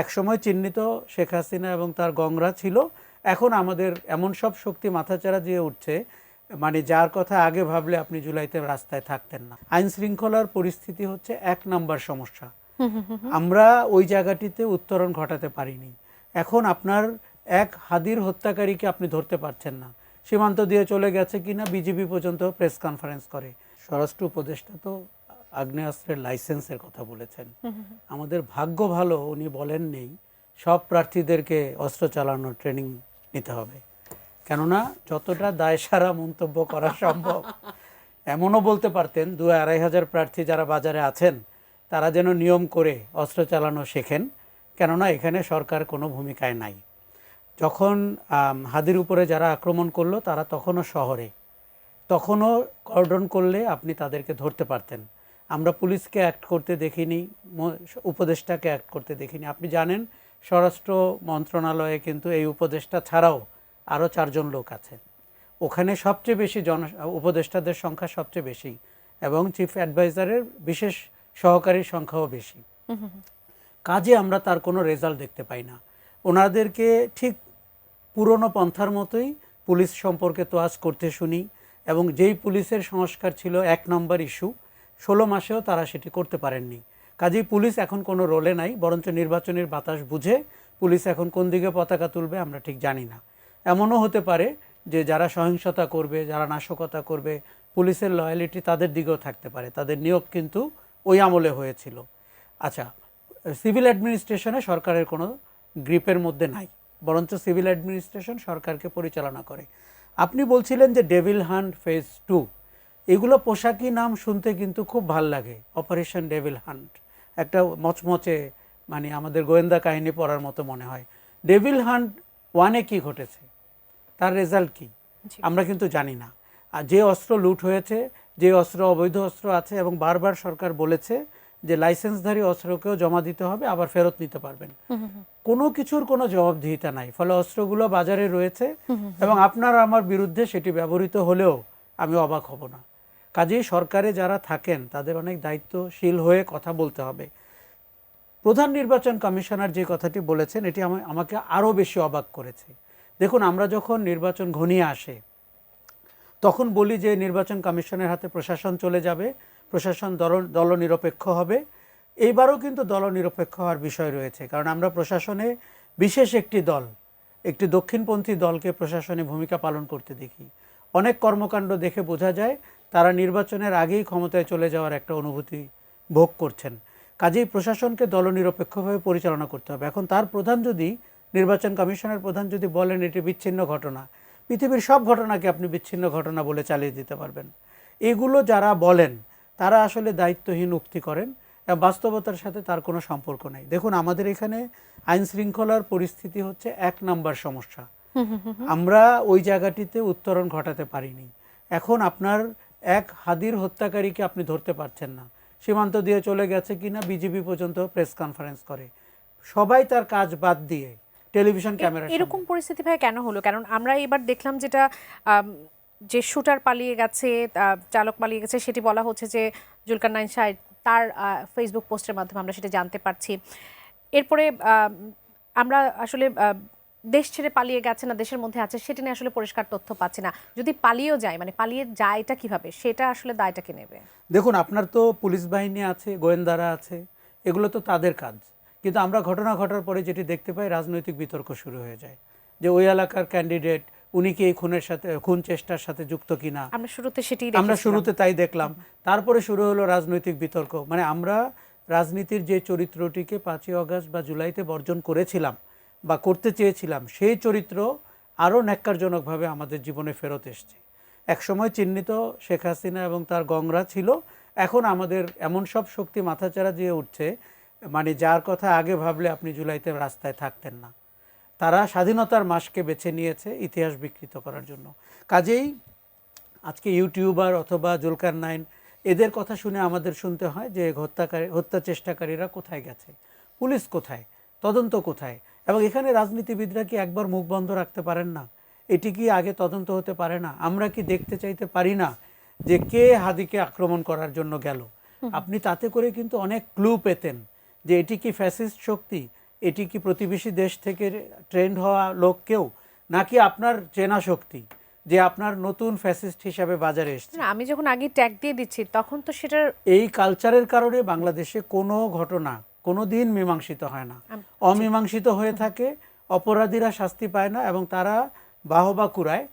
একসময় চিহ্নিত শেখ হাসিনা এবং তার গংরা ছিল, এখন আমাদের এমন সব শক্তি মাথাচাড়া দিয়ে উঠছে, মানে যার কথা আগে ভাবলে আপনি জুলাইতে রাস্তায় থাকতেন না। আইন শৃঙ্খলার পরিস্থিতি হচ্ছে 1 নম্বর সমস্যা। আমরা ওই জায়গাটিতে উত্তরণ ঘটাতে পারিনি। এখন আপনার এক হাদির হত্যাকারীকে আপনি ধরতে পারছেন না, সীমান্ত দিয়ে চলে গেছে কিনা বিজিবি পর্যন্ত প্রেস কনফারেন্স করে। স্বরাষ্ট্র উপদেষ্টা তো আগ্নেয়াস্ত্রের লাইসেন্সের কথা বলেছেন। আমাদের ভাগ্য ভালো উনি বলেন নেই সব প্রার্থীদেরকে অস্ত্র চালানোর ট্রেনিং নিতে হবে, কেননা যতটা দায়সারা মন্তব্য করা সম্ভব। এমনও বলতে পারতেন 2-2.5 হাজার প্রার্থী যারা বাজারে আছেন তারা যেন নিয়ম করে অস্ত্র চালানো শেখেন, কেননা এখানে সরকার কোনো ভূমিকায় নাই। যখন হাদির উপরে যারা আক্রমণ করলো তারা তখনও শহরে, তখনও কর্ডন করলে আপনি তাদেরকে ধরতে পারতেন। আমরা পুলিশকে অ্যাক্ট করতে দেখিনি, উপদেষ্টাকে অ্যাক্ট করতে দেখিনি। আপনি জানেন স্বরাষ্ট্র মন্ত্রণালয়ে কিন্তু এই উপদেষ্টা ছাড়াও আরও 4 জন লোক আছেন। ওখানে সবচেয়ে বেশি উপদেষ্টাদের সংখ্যা সবচেয়ে বেশি, এবং চিফ অ্যাডভাইজারের বিশেষ সহকারীর সংখ্যাও বেশি। কাজে আমরা তার কোনো রেজাল্ট দেখতে পাই না। ওনাদেরকে ঠিক পুরনো পন্থার মতোই পুলিশ সম্পর্কে তোয়াজ করতে শুনি, এবং যেই পুলিশের সংস্কার ছিল 1 নম্বর ইস্যু, 16 মাসেও তারা সেটি করতে পারেননি। কাজেই পুলিশ এখন কোনো রোলে নাই, বরঞ্চ নির্বাচনের বাতাস বুঝে পুলিশ এখন কোন দিকে পতাকা তুলবে আমরা ঠিক জানি না। এমনও হতে পারে যে যারা সহিংসতা করবে, যারা নাশকতা করবে, পুলিশের লয়ালিটি তাদের দিকেও থাকতে পারে। তাদের নিয়োগ কিন্তু ওই আমলে হয়েছিল। আচ্ছা, সিভিল অ্যাডমিনিস্ট্রেশনে সরকারের কোনো গ্রিপের মধ্যে নাই, বরঞ্চ সিভিল অ্যাডমিনিস্ট্রেশন সরকারকে পরিচালনা করে। আপনি বলছিলেন যে ডেভিল হান্ট ফেজ 2, এগুলো পোশাকি নাম শুনতে কিন্তু খুব ভাল লাগে। অপারেশন ডেভিল হান্ট একটা মচমচে, মানে আমাদের গোয়েন্দা কাহিনী পড়ার মতো মনে হয়। ডেভিল হান্ট 1-এ কি ঘটেছে, তার রেজাল্ট কি আমরা কিন্তু জানি না। আর যে অস্ত্র লুট হয়েছে, যে অস্ত্র অবৈধ অস্ত্র আছে, এবং বারবার সরকার বলেছে যে লাইসেন্সধারী অস্ত্রকেও জমা দিতে হবে, আবার ফেরত নিতে পারবেন, কোনো কিছুর কোনো জবাবদিহিতা নাই। ফলে অস্ত্রগুলো বাজারে রয়েছে, এবং আপনার আমার বিরুদ্ধে সেটি ব্যবহৃত হলেও আমি অবাক হব না। কাজেই সরকারে যারা থাকেন তাদের অনেক দায়িত্বশীল হয়ে কথা বলতে হবে। প্রধান নির্বাচন কমিশনার যে কথাটি বলেছেন এটি আমাকে আরও বেশি অবাক করেছে। দেখুন, আমরা যখন নির্বাচন ঘনিয়ে আসে তখন বলি যে নির্বাচন কমিশনের হাতে প্রশাসন চলে যাবে, প্রশাসন দলনিরপেক্ষ হবে। এইবারও কিন্তু দলনিরপেক্ষ হওয়ার বিষয় রয়েছে, কারণ আমরা প্রশাসনে বিশেষ একটি দক্ষিণপন্থী দলকে প্রশাসনে ভূমিকা পালন করতে দেখি। অনেক কর্মকাণ্ড দেখে বোঝা যায় তারা নির্বাচনের আগেই ক্ষমতায় চলে যাওয়ার একটা অনুভূতি ভোগ করছেন। কাজেই প্রশাসনকে দলনিরপেক্ষভাবে পরিচালনা করতে হবে। এখন তার প্রধান যদি, নির্বাচন কমিশনের প্রধান যদি বলেন এটি বিচ্ছিন্ন ঘটনা, পৃথিবীর সব ঘটনাকে আপনি বিচ্ছিন্ন ঘটনা বলে চালিয়ে দিতে পারবেন। এগুলো যারা বলেন তারা আসলে দায়িত্বহীন উক্তি করেন, এবং বাস্তবতার সাথে তার কোনো সম্পর্ক নেই। দেখুন, আমাদের এখানে আইন শৃঙ্খলার পরিস্থিতি হচ্ছে 1 নম্বর সমস্যা। আমরা ওই জায়গাটিতে উত্তরণ ঘটাতে পারিনি। এখন আপনার এক হাদির হত্যাকারীকে আপনি ধরতে পারছেন না, সীমান্ত দিয়ে চলে গেছে কিনা বিজিবি পর্যন্ত প্রেস কনফারেন্স করে। সবাই তার কাজ বাদ দিয়ে টেলিভিশন ক্যামেরা। এরকম পরিস্থিতি ভাই কেন হলো? কারণ আমরা এবার দেখলাম যেটা যে শুটার পালিয়ে গেছে, চালক পালিয়ে গেছে, সেটি বলা হচ্ছে যে জুলকারনাইন সাহেব, তার ফেসবুক পোস্টের মাধ্যমে আমরা সেটা জানতে পারছি। এরপরে আমরা আসলে দেশ ছেড়ে পালিয়ে গেছে না দেশের মধ্যে আছে সেটা নিয়ে আসলে পরিষ্কার তথ্য পাচ্ছি না। যদি পালিয়েও যায়, মানে পালিয়ে যায়টা কিভাবে, সেটা আসলে দায়টা কে নেবে? দেখুন, আপনার তো পুলিশ বাহিনী আছে, গোয়েন্দারা আছে, এগুলো তো তাদের কাজ। কিন্তু আমরা ঘটনা ঘটার পরে যেটি দেখতে পাই, রাজনৈতিক বিতর্ক শুরু হয়ে যায় যে ওই এলাকার ক্যান্ডিডেট উনি কি এই খুন চেষ্টার সাথে যুক্ত কিনা। আমরা শুরুতে তাই দেখলাম। তারপরে শুরু হলো রাজনৈতিক বিতর্ক। মানে আমরা রাজনীতির যে চরিত্রটিকে 5ই আগস্ট বা জুলাইতে বর্জন করেছিলাম বা করতে চেয়েছিলাম, সেই চরিত্র আরও ন্যাক্কারজনকভাবে আমাদের জীবনে ফেরত এসছে। একসময় চিহ্নিত শেখ হাসিনা এবং তার গংরা ছিল, এখন আমাদের এমন সব শক্তি মাথাচাড়া দিয়ে উঠছে, মানে যার কথা আগে ভাবলে আপনি জুলাইতে রাস্তায় থাকতেন না। তারা স্বাধীনতার মাসকে বেছে নিয়েছে ইতিহাস বিকৃত করার জন্য। কাজেই আজকে ইউটিউবার অথবা জুলকারনাইন এদের কথা শুনে আমাদের শুনতে হয় যে হত্যা চেষ্টাকারীরা কোথায় গেছে, পুলিশ কোথায়, তদন্ত কোথায়। এবং এখানে রাজনীতিবিদরা কি একবার মুখ বন্ধ রাখতে পারেন না? এটি কি আগে তদন্ত হতে পারে না? আমরা কি দেখতে চাইতে পারি না যে কে হাদিকে আক্রমণ করার জন্য গেল? আপনি তাতে করে কিন্তু অনেক ক্লু পেতেন যে এটি কি ফ্যাসিস্ট শক্তি, এটি কি প্রতিবেশী দেশ থেকে ট্রেন্ড হওয়া লোক কেউ, নাকি আপনার চেনা শক্তি যে আপনার নতুন ফ্যাসিস্ট হিসাবে বাজারে এসেছে? না, আমি যখন আগে ট্যাগ দিয়ে দিচ্ছি তখন তো সেটার এই কালচারের কারণে বাংলাদেশে কোনো ঘটনা কোনো দিন মীমাংসিত হয় না, অমীমাংসিত হয়ে থাকে, অপরাধীরা শাস্তি পায় না এবং তারা বাহবা কুড়ায়